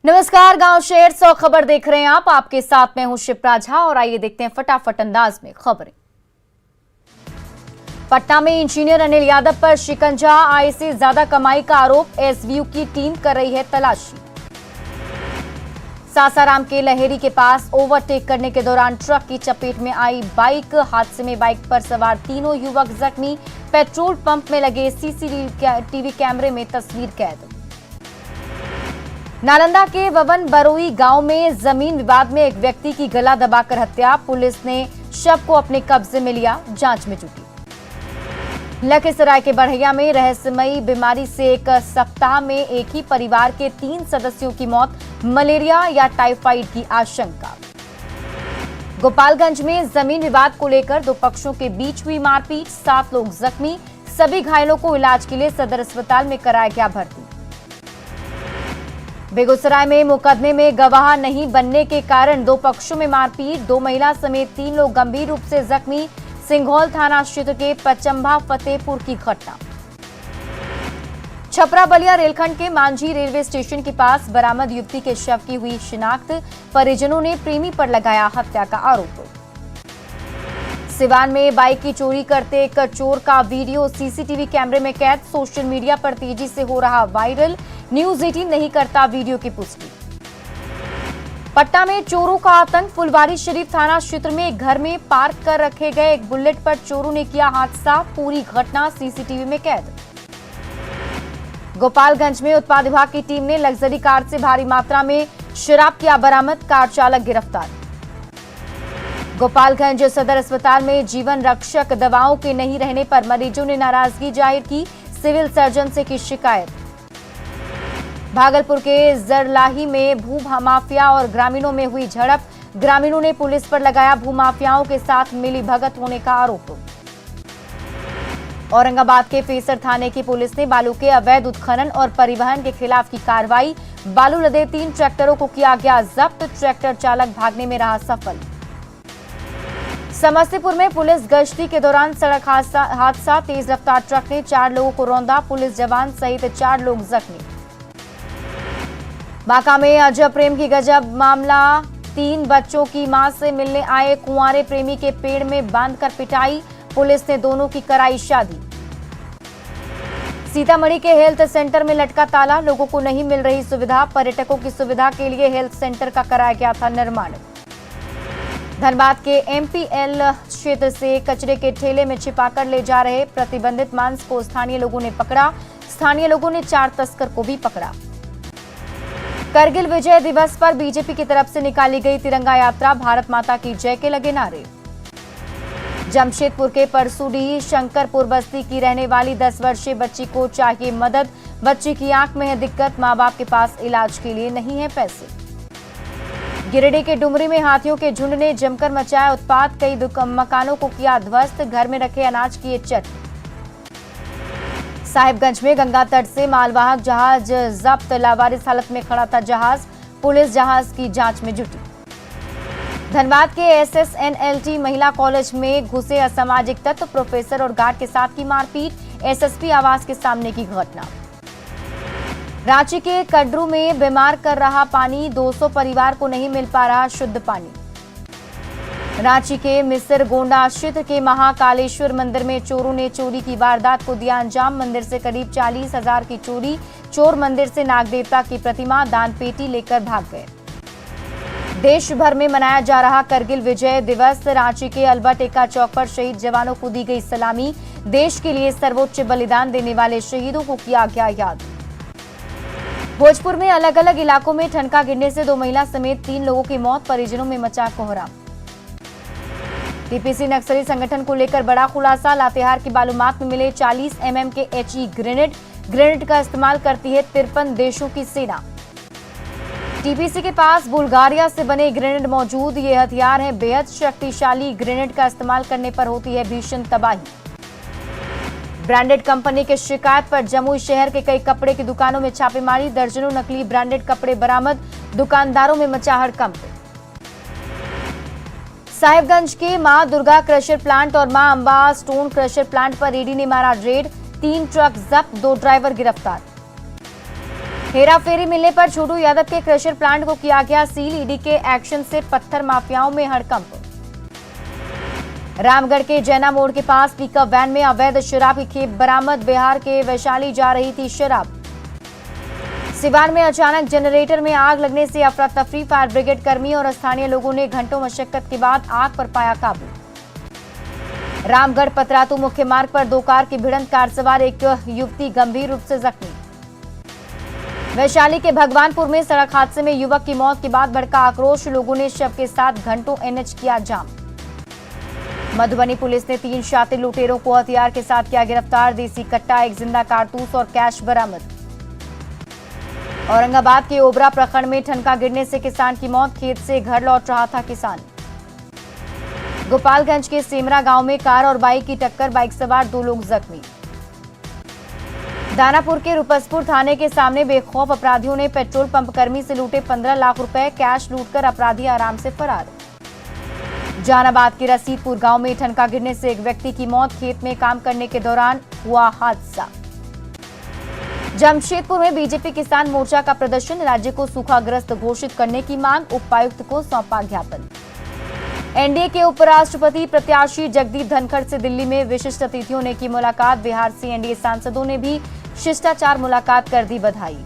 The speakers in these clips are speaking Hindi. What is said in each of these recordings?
नमस्कार, गांव शहर 100 खबर देख रहे हैं आप। आपके साथ मैं हूं शिप्रा झा और आइए देखते हैं फटाफट अंदाज में खबरें। पटना में इंजीनियर अनिल यादव पर शिकंजा, आय से ज्यादा कमाई का आरोप। एसवीयू की टीम कर रही है तलाशी। सासाराम के लहेरी के पास ओवरटेक करने के दौरान ट्रक की चपेट में आई बाइक। हादसे में बाइक पर सवार तीनों युवक जख्मी। पेट्रोल पंप में लगे सीसीटीवी कैमरे में तस्वीर कैद। नालंदा के ववन बरोई गांव में जमीन विवाद में एक व्यक्ति की गला दबाकर हत्या। पुलिस ने शव को अपने कब्जे में लिया, जांच में जुटी। लखीसराय के बढ़ैया में रहस्यमयी बीमारी से एक सप्ताह में एक ही परिवार के 3 सदस्यों की मौत। मलेरिया या टाइफाइड की आशंका। गोपालगंज में जमीन विवाद को लेकर 2 पक्षों के बीच हुई मारपीट। 7 लोग जख्मी। सभी घायलों को इलाज के लिए सदर अस्पताल में कराया गया भर्ती। बेगूसराय में मुकदमे में गवाह नहीं बनने के कारण 2 पक्षों में मारपीट। 2 महिला समेत 3 लोग गंभीर रूप से जख्मी। सिंघौल थाना क्षेत्र के पचंबा फतेहपुर की घटना। छपरा बलिया रेलखंड के मांझी रेलवे स्टेशन के पास बरामद युवती के शव की हुई शिनाख्त। परिजनों ने प्रेमी पर लगाया हत्या का आरोप। सिवान में बाइक की चोरी करते एक चोर का वीडियो सीसीटीवी कैमरे में कैद। सोशल मीडिया पर तेजी से हो रहा वायरल। न्यूज 18 नहीं करता वीडियो की पुष्टि। पटना में चोरों का आतंक। फुलवारी शरीफ थाना क्षेत्र में एक घर में पार्क कर रखे गए एक बुलेट पर चोरों ने किया हादसा। पूरी घटना सीसीटीवी में कैद। गोपालगंज में उत्पाद विभाग की टीम ने लग्जरी कार से भारी मात्रा में शराब किया बरामद। कार चालक गिरफ्तार। गोपालगंज सदर अस्पताल में जीवन रक्षक दवाओं के नहीं रहने पर मरीजों ने नाराजगी जाहिर की। सिविल सर्जन से की शिकायत। भागलपुर के जरलाही में भू माफिया और ग्रामीणों में हुई झड़प। ग्रामीणों ने पुलिस पर लगाया भूमाफियाओं के साथ मिलीभगत होने का आरोप। औरंगाबाद के फेसर थाने की पुलिस ने बालू के अवैध उत्खनन और परिवहन के खिलाफ की कार्रवाई। बालू लदे 3 ट्रैक्टरों को किया गया जब्त। ट्रैक्टर चालक भागने में रहा सफल। समस्तीपुर में पुलिस गश्ती के दौरान सड़क हादसा। तेज रफ्तार ट्रक ने 4 लोगों को रौंदा। पुलिस जवान सहित 4 लोग जख्मी। बांका में अजब प्रेम की गजब मामला। 3 बच्चों की मां से मिलने आए कुंवारे प्रेमी के पेड़ में बांधकर पिटाई। पुलिस ने दोनों की कराई शादी। सीतामढ़ी के हेल्थ सेंटर में लटका ताला। लोगों को नहीं मिल रही सुविधा। पर्यटकों की सुविधा के लिए हेल्थ सेंटर का कराया गया था निर्माण। धनबाद के एमपीएल क्षेत्र से कचरे के ठेले में छिपाकर ले जा रहे प्रतिबंधित मांस को स्थानीय लोगों ने पकड़ा। स्थानीय लोगों ने 4 तस्कर को भी पकड़ा। करगिल विजय दिवस पर बीजेपी की तरफ से निकाली गई तिरंगा यात्रा। भारत माता की जय के लगे नारे। जमशेदपुर के परसूडीह शंकरपुर बस्ती की रहने वाली 10 वर्षीय बच्ची को चाहिए मदद। बच्ची की आंख में है दिक्कत। मां बाप के पास इलाज के लिए नहीं है पैसे। गिरिडीह के डुमरी में हाथियों के झुंड ने जमकर मचाया उत्पात। कई मकानों को किया ध्वस्त। घर में रखे अनाज किए चट। साहिबगंज में गंगा तट से मालवाहक जहाज जब्त। लावारिस हालत में खड़ा था जहाज। पुलिस जहाज की जांच में जुटी। धनबाद के एसएसएनएलटी महिला कॉलेज में घुसे असामाजिक तत्व। प्रोफेसर और गार्ड के साथ की मारपीट। एसएसपी आवास के सामने की घटना। रांची के कड्रू में बीमार कर रहा पानी। 200 परिवार को नहीं मिल पा रहा शुद्ध पानी। रांची के मिसर गोंडा क्षेत्र के महाकालेश्वर मंदिर में चोरों ने चोरी की वारदात को दिया अंजाम। मंदिर से करीब 40,000 की चोरी। चोर मंदिर से नाग देवता की प्रतिमा दान पेटी लेकर भाग गए। देश भर में मनाया जा रहा करगिल विजय दिवस। रांची के अल्बर्ट एक्का चौक पर शहीद जवानों को दी गई सलामी। देश के लिए सर्वोच्च बलिदान देने वाले शहीदों को किया गया याद। भोजपुर में अलग अलग इलाकों में ठनका गिरने से 2 महिला समेत 3 लोगों की मौत। परिजनों में मचा कोहराम। टीपीसी नक्सली संगठन को लेकर बड़ा खुलासा। लातेहार की बालूमाथ में मिले 40 mm के HE ग्रेनेड का इस्तेमाल करती है 53 देशों की सेना। टीपीसी के पास बुल्गारिया से बने ग्रेनेड मौजूद। ये हथियार है बेहद शक्तिशाली। ग्रेनेड का इस्तेमाल करने पर होती है भीषण तबाही। ब्रांडेड कंपनी की शिकायत पर जमुई शहर के कई कपड़े की दुकानों में छापेमारी। दर्जनों नकली ब्रांडेड कपड़े बरामद। दुकानदारों में मचा हड़कंप। साहिबगंज के मां दुर्गा क्रशर प्लांट और मां अंबा स्टोन क्रशर प्लांट पर ईडी ने मारा रेड। 3 ट्रक जब्त। 2 ड्राइवर गिरफ्तार। हेराफेरी मिलने पर छोटू यादव के क्रशर प्लांट को किया गया सील। ईडी के एक्शन से पत्थर माफियाओं में हड़कंप। रामगढ़ के जैना मोड़ के पास पिकअप वैन में अवैध शराब की खेप बरामद। बिहार के वैशाली जा रही थी शराब। सिवान में अचानक जनरेटर में आग लगने से अफरा तफरी। फायर ब्रिगेड कर्मी और स्थानीय लोगों ने घंटों मशक्कत के बाद आग पर पाया काबू। रामगढ़ पतरातू मुख्य मार्ग पर दो कार की भिड़ंत। कार सवार एक युवती गंभीर रूप से जख्मी। वैशाली के भगवानपुर में सड़क हादसे में युवक की मौत के बाद भड़का आक्रोश। लोगों ने शव के साथ घंटों एनएच किया जाम। मधुबनी पुलिस ने 3 शातिर लुटेरों को हथियार के साथ किया गिरफ्तार। देसी कट्टा, एक जिंदा कारतूस और कैश बरामद। औरंगाबाद के ओबरा प्रखंड में ठनका गिरने से किसान की मौत। खेत से घर लौट रहा था किसान। गोपालगंज के सेमरा गांव में कार और बाइक की टक्कर। बाइक सवार 2 लोग जख्मी। दानापुर के रुपसपुर थाने के सामने बेखौफ अपराधियों ने पेट्रोल पंप कर्मी से लूटे 15 लाख रुपए। कैश लूटकर अपराधी आराम से फरार। जहानाबाद के रसीदपुर गांव में ठनका गिरने से एक व्यक्ति की मौत। खेत में काम करने के दौरान हुआ हादसा। जमशेदपुर में बीजेपी किसान मोर्चा का प्रदर्शन। राज्य को सूखाग्रस्त घोषित करने की मांग। उपायुक्त को सौंपा ज्ञापन। एनडीए के उपराष्ट्रपति प्रत्याशी जगदीप धनखड़ से दिल्ली में विशिष्ट अतिथियों ने की मुलाकात। बिहार से एनडीए सांसदों ने भी शिष्टाचार मुलाकात कर दी बधाई।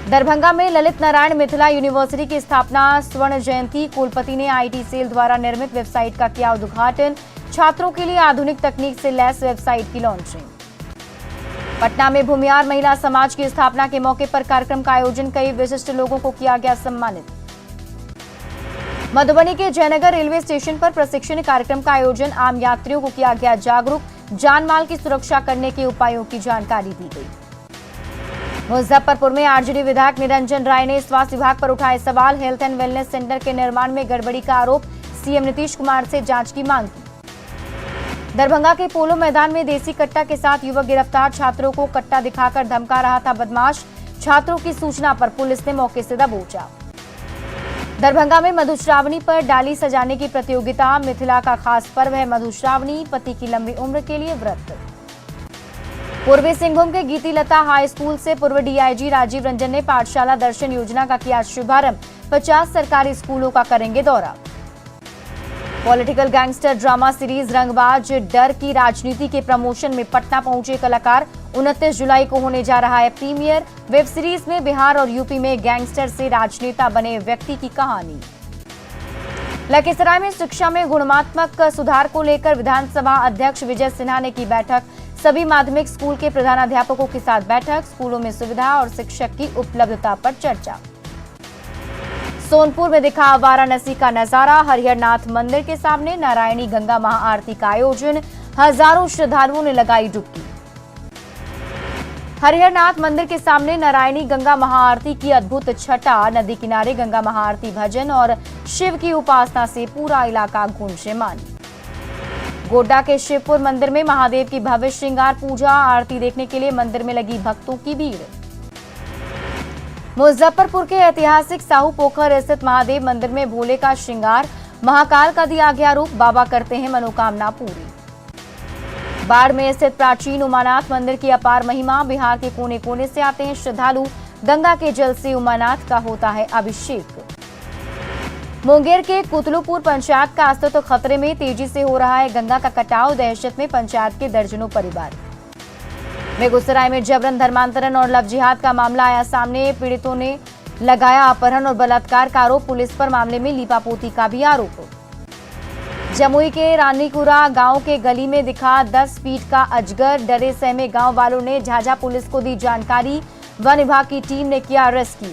दरभंगा में ललित नारायण मिथिला यूनिवर्सिटी की स्थापना स्वर्ण जयंती। कुलपति ने आईटी सेल द्वारा निर्मित वेबसाइट का किया उद्घाटन। छात्रों के लिए आधुनिक तकनीक से लैस वेबसाइट की लॉन्चिंग। पटना में भूमिहार महिला समाज की स्थापना के मौके पर कार्यक्रम का आयोजन। कई विशिष्ट लोगों को किया गया सम्मानित। मधुबनी के जयनगर रेलवे स्टेशन पर प्रशिक्षण कार्यक्रम का आयोजन। आम यात्रियों को किया गया जागरूक। जान माल की सुरक्षा करने के उपायों की जानकारी दी गई। मुजफ्फरपुर में आरजेडी विधायक निरंजन राय ने स्वास्थ्य विभाग पर उठाए सवाल। हेल्थ एंड वेलनेस सेंटर के निर्माण में गड़बड़ी का आरोप। सीएम नीतीश कुमार से जांच की मांग की। दरभंगा के पोलो मैदान में देसी कट्टा के साथ युवक गिरफ्तार। छात्रों को कट्टा दिखाकर धमका रहा था बदमाश। छात्रों की सूचना पर पुलिस ने मौके से दबोचा। दरभंगा में मधुश्रावणी पर डाली सजाने की प्रतियोगिता। मिथिला का खास पर्व है मधुश्रावणी। पति की लंबी उम्र के लिए व्रत। पूर्वी सिंहभूम के गीती लता हाई स्कूल से पूर्व डीआईजी राजीव रंजन ने पाठशाला दर्शन योजना का किया शुभारंभ। 50 सरकारी स्कूलों का करेंगे दौरा। पॉलिटिकल गैंगस्टर ड्रामा सीरीज रंगबाज डर की राजनीति के प्रमोशन में पटना पहुंचे कलाकार। 29 जुलाई को होने जा रहा है प्रीमियर। वेब सीरीज में बिहार और यूपी में गैंगस्टर से राजनेता बने व्यक्ति की कहानी। लखीसराय में शिक्षा में गुणात्मक सुधार को लेकर विधानसभा अध्यक्ष विजय सिन्हा ने की बैठक। सभी माध्यमिक स्कूल के प्रधानाध्यापकों के साथ बैठक। स्कूलों में सुविधा और शिक्षक की उपलब्धता पर चर्चा। सोनपुर में दिखा वाराणसी का नजारा। हरिहरनाथ मंदिर के सामने नारायणी गंगा महाआरती का आयोजन। हजारों श्रद्धालुओं ने लगाई डुबकी। हरिहरनाथ मंदिर के सामने नारायणी गंगा महाआरती की अद्भुत छटा। नदी किनारे गंगा महाआरती भजन और शिव की उपासना से पूरा इलाका गूंजयमान। गोड्डा के शिवपुर मंदिर में महादेव की भव्य श्रृंगार पूजा। आरती देखने के लिए मंदिर में लगी भक्तों की भीड़। मुजफ्फरपुर के ऐतिहासिक साहू पोखर स्थित महादेव मंदिर में भोले का श्रृंगार। महाकाल का दिया गया रूप। बाबा करते हैं मनोकामना पूरी। बाढ़ में स्थित प्राचीन उमानाथ मंदिर की अपार महिमा। बिहार के कोने कोने से आते हैं श्रद्धालु। गंगा के जल से उमानाथ का होता है अभिषेक। मुंगेर के कुतलुपुर पंचायत का अस्तित्व खतरे में। तेजी से हो रहा है गंगा का कटाव। दहशत में पंचायत के दर्जनों परिवार। बेगूसराय में जबरन धर्मांतरण और लव जिहाद का मामला आया सामने। पीड़ितों ने लगाया अपहरण और बलात्कार का आरोप। पुलिस पर मामले में लीपापोती का भी आरोप। जमुई के रानीकुरा गांव के गली में दिखा 10 फीट का अजगर। डरे सहमे गांव वालों ने झाझा पुलिस को दी जानकारी। वन विभाग की टीम ने किया रेस्क्यू।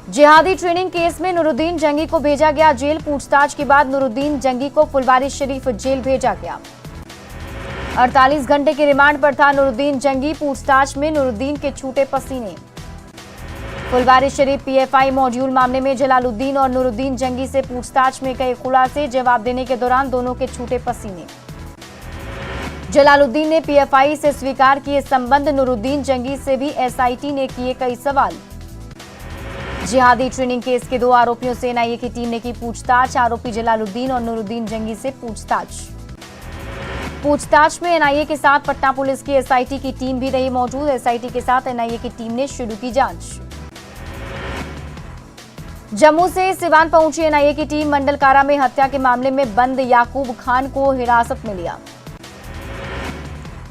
जिहादी ट्रेनिंग केस में नूरुद्दीन जंगी को भेजा गया जेल। पूछताछ के बाद नूरुद्दीन जंगी को फुलवारी शरीफ जेल भेजा गया। 48 घंटे के रिमांड पर था नूरुद्दीन जंगी। पूछताछ में नूरुद्दीन के छूटे पसीने। फुलवारी शरीफ पीएफआई मॉड्यूल मामले में जलालुद्दीन और नूरुद्दीन जंगी से पूछताछ में कई खुलासे। जवाब देने के दौरान दोनों के छूटे पसीने। जलालुद्दीन ने पीएफआई से स्वीकार किए संबंध। नूरुद्दीन जंगी से भी एसआईटी ने किए कई सवाल। जिहादी ट्रेनिंग केस के 2 आरोपियों से एनआईए की टीम ने की पूछताछ। आरोपी जलालुद्दीन और नूरुद्दीन जंगी से पूछताछ। पूछताछ में एनआईए के साथ पटना पुलिस की एसआईटी की टीम भी रही मौजूद। एसआईटी के साथ एनआईए की टीम ने शुरू की जांच। जम्मू से सिवान पहुंची एनआईए की टीम मंडल कारा में हत्या के मामले में बंद याकूब खान को हिरासत में लिया।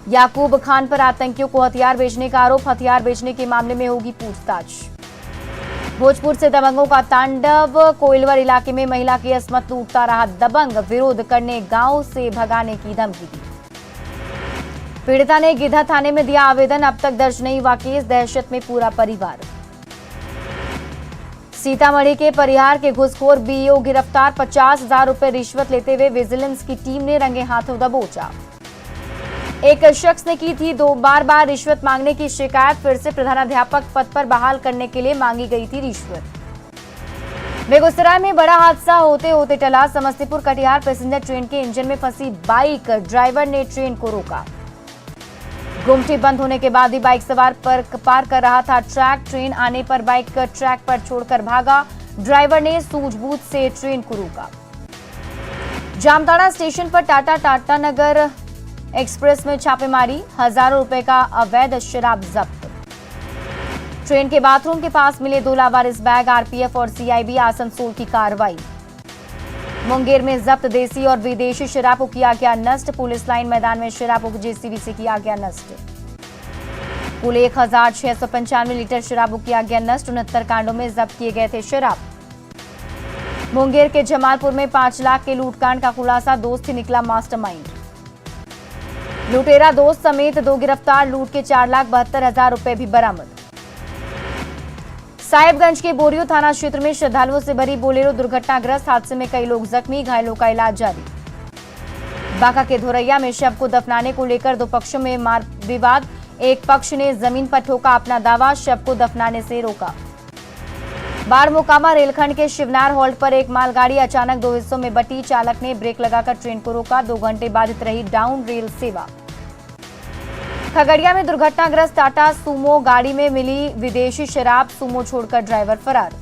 याकूब खान पर आतंकियों को हथियार बेचने का आरोप। हथियार बेचने के मामले में होगी पूछताछ। भोजपुर से दबंगों का तांडव। कोइलवर इलाके में महिला की असमत लूटता रहा दबंग। विरोध करने गांव से भगाने की धमकी दी। पीड़िता ने गिद्धा थाने में दिया आवेदन। अब तक दर्ज नहीं हुआ केस। दहशत में पूरा परिवार। सीतामढ़ी के परिहार के घुसखोर बीईओ गिरफ्तार। 50,000 रुपए रिश्वत लेते हुए विजिलेंस की टीम ने रंगे हाथों दबोचा। एक शख्स ने की थी बार बार रिश्वत मांगने की शिकायत। फिर से प्रधानाध्यापक पद पर बहाल करने के लिए मांगी गई थी रिश्वत। बेगूसराय में बड़ा हादसा होते होते टला। समस्तीपुर कटिहार पैसेंजर ट्रेन के इंजन में फंसी बाइक। ड्राइवर ने ट्रेन को रोका। गुमटी बंद होने के बाद ही बाइक सवार पर पार कर रहा था ट्रैक। ट्रेन आने पर बाइक ट्रैक पर छोड़कर भागा। ड्राइवर ने सूझबूझ से ट्रेन को रोका। जामताड़ा स्टेशन पर टाटा नगर एक्सप्रेस में छापेमारी। हजारों रुपए का अवैध शराब जब्त। ट्रेन के बाथरूम के पास मिले 2 लावारिस बैग। आरपीएफ और सीआईबी आसनसोल की कार्रवाई। मुंगेर में जब्त देसी और विदेशी शराब को किया गया नष्ट। पुलिस लाइन मैदान में शराब को जेसीबी से किया गया नष्ट। कुल 1,695 लीटर शराब को किया गया नष्ट। 69 कांडों में जब्त किए गए थे शराब। मुंगेर के जमालपुर में 5 लाख के लूटकांड का खुलासा। दोस्त ही निकला मास्टरमाइंड। लुटेरा दोस्त समेत 2 गिरफ्तार। लूट के 4,72,000 रुपए भी बरामद। साहिबगंज के बोरियो थाना क्षेत्र में श्रद्धालुओं से भरी बोलेरो दुर्घटनाग्रस्त। हादसे में कई लोग जख्मी। घायलों का इलाज जारी। बांका के धोरैया में शव को दफनाने को लेकर 2 पक्षों में मार विवाद। एक पक्ष ने जमीन पर ठोका अपना दावा। शव को दफनाने से रोका। बाढ़ मोकामा रेलखंड के शिवनार हॉल्ट पर एक मालगाड़ी अचानक 2 हिस्सों में बटी। चालक ने ब्रेक लगाकर ट्रेन को रोका। 2 घंटे बाधित रही डाउन रेल सेवा। खगड़िया में दुर्घटनाग्रस्त टाटा सुमो गाड़ी में मिली विदेशी शराब। सुमो छोड़कर ड्राइवर फरार।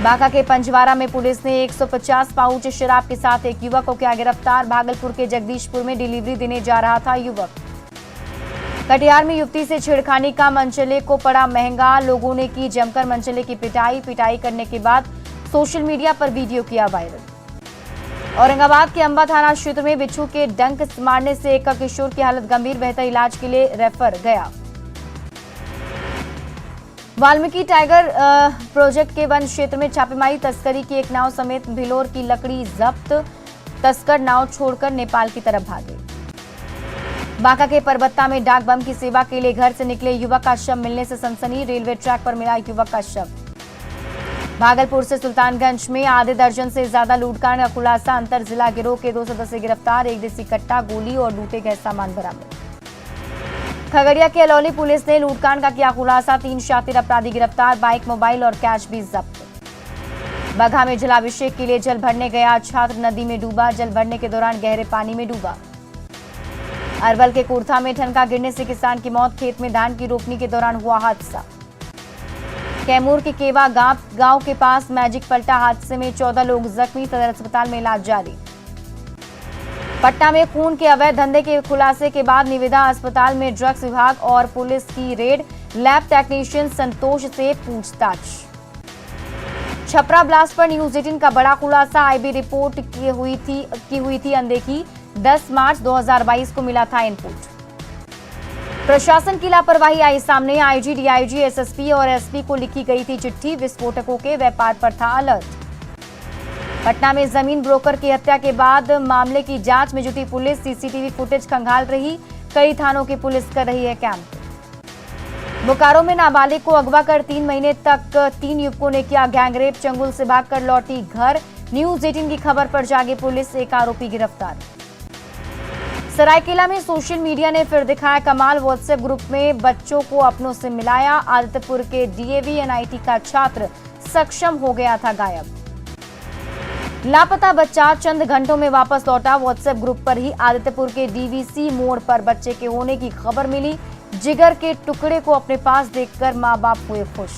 बांका के पंजवारा में पुलिस ने 150 पाउच शराब के साथ एक युवक को किया गिरफ्तार। भागलपुर के जगदीशपुर में डिलीवरी देने जा रहा था युवक। कटिहार में युवती से छेड़खानी का मनचले को पड़ा महंगा। लोगों ने की जमकर मनचले की पिटाई करने के बाद सोशल मीडिया पर वीडियो किया वायरल। औरंगाबाद के अंबा थाना क्षेत्र में बिच्छू के डंक मारने से एक किशोर की हालत गंभीर। बेहतर इलाज के लिए रेफर गया। वाल्मीकि टाइगर प्रोजेक्ट के वन क्षेत्र में छापेमारी। तस्करी की एक नाव समेत भिलोर की लकड़ी जब्त। तस्कर नाव छोड़कर नेपाल की तरफ भागे। बांका के परबत्ता में डाक बम की सेवा के लिए घर से निकले युवक का शव मिलने से सनसनी। रेलवे ट्रैक पर मिला युवक का शव। भागलपुर से सुल्तानगंज में आधे दर्जन से ज्यादा लूटकांड का खुलासा। अंतर जिला गिरोह के 2 सदस्य गिरफ्तार। 1 देसी कट्टा, गोली और लूटे गए सामान बरामद। खगड़िया के अलौली पुलिस ने लूटकांड का किया खुलासा। 3 शातिर अपराधी गिरफ्तार। बाइक, मोबाइल और कैश भी जब्त। बगहा में जलाभिषेक के लिए जल भरने गया छात्र नदी में डूबा। जल भरने के दौरान गहरे पानी में डूबा। अरवल के कुर्था में ठनका गिरने से किसान की मौत। खेत में धान की रोपनी के दौरान हुआ हादसा। कैमूर के केवा गांव के पास मैजिक पलटा। हादसे में 14 लोग जख्मी। सदर अस्पताल में इलाज जारी। पटना में खून के अवैध धंधे के खुलासे के बाद निविदा अस्पताल में ड्रग्स विभाग और पुलिस की रेड। लैब टेक्नीशियन संतोष से पूछताछ। छपरा ब्लास्ट पर न्यूज 18 का बड़ा खुलासा। आईबी रिपोर्ट की हुई थी अनदेखी। 10 मार्च 2022 को मिला था इनपुट। प्रशासन की लापरवाही आई सामने। आईजी, डीआईजी, एसएसपी और एसपी को लिखी गई थी चिट्ठी। विस्फोटकों के व्यापार पर था अलर्ट। पटना में जमीन ब्रोकर की हत्या के बाद मामले की जांच में जुटी पुलिस। सीसीटीवी फुटेज खंगाल रही। कई थानों की पुलिस कर रही है कैंप। बोकारो में नाबालिग को अगवा कर 3 महीने तक 3 युवकों ने किया गैंगरेप। चंगुल से भागकर लौटी घर। न्यूज 18 की खबर पर जागी पुलिस। एक आरोपी गिरफ्तार। सरायकेला में सोशल मीडिया ने फिर दिखाया कमाल। व्हाट्सएप ग्रुप में बच्चों को अपनों से मिलाया। आदित्यपुर के डीएवी एनआईटी का छात्र सक्षम हो गया था गायब। लापता बच्चा चंद घंटों में वापस लौटा। व्हाट्सएप ग्रुप पर ही आदित्यपुर के डीवीसी मोड़ पर बच्चे के होने की खबर मिली। जिगर के टुकड़े को अपने पास देखकर मां बाप हुए खुश।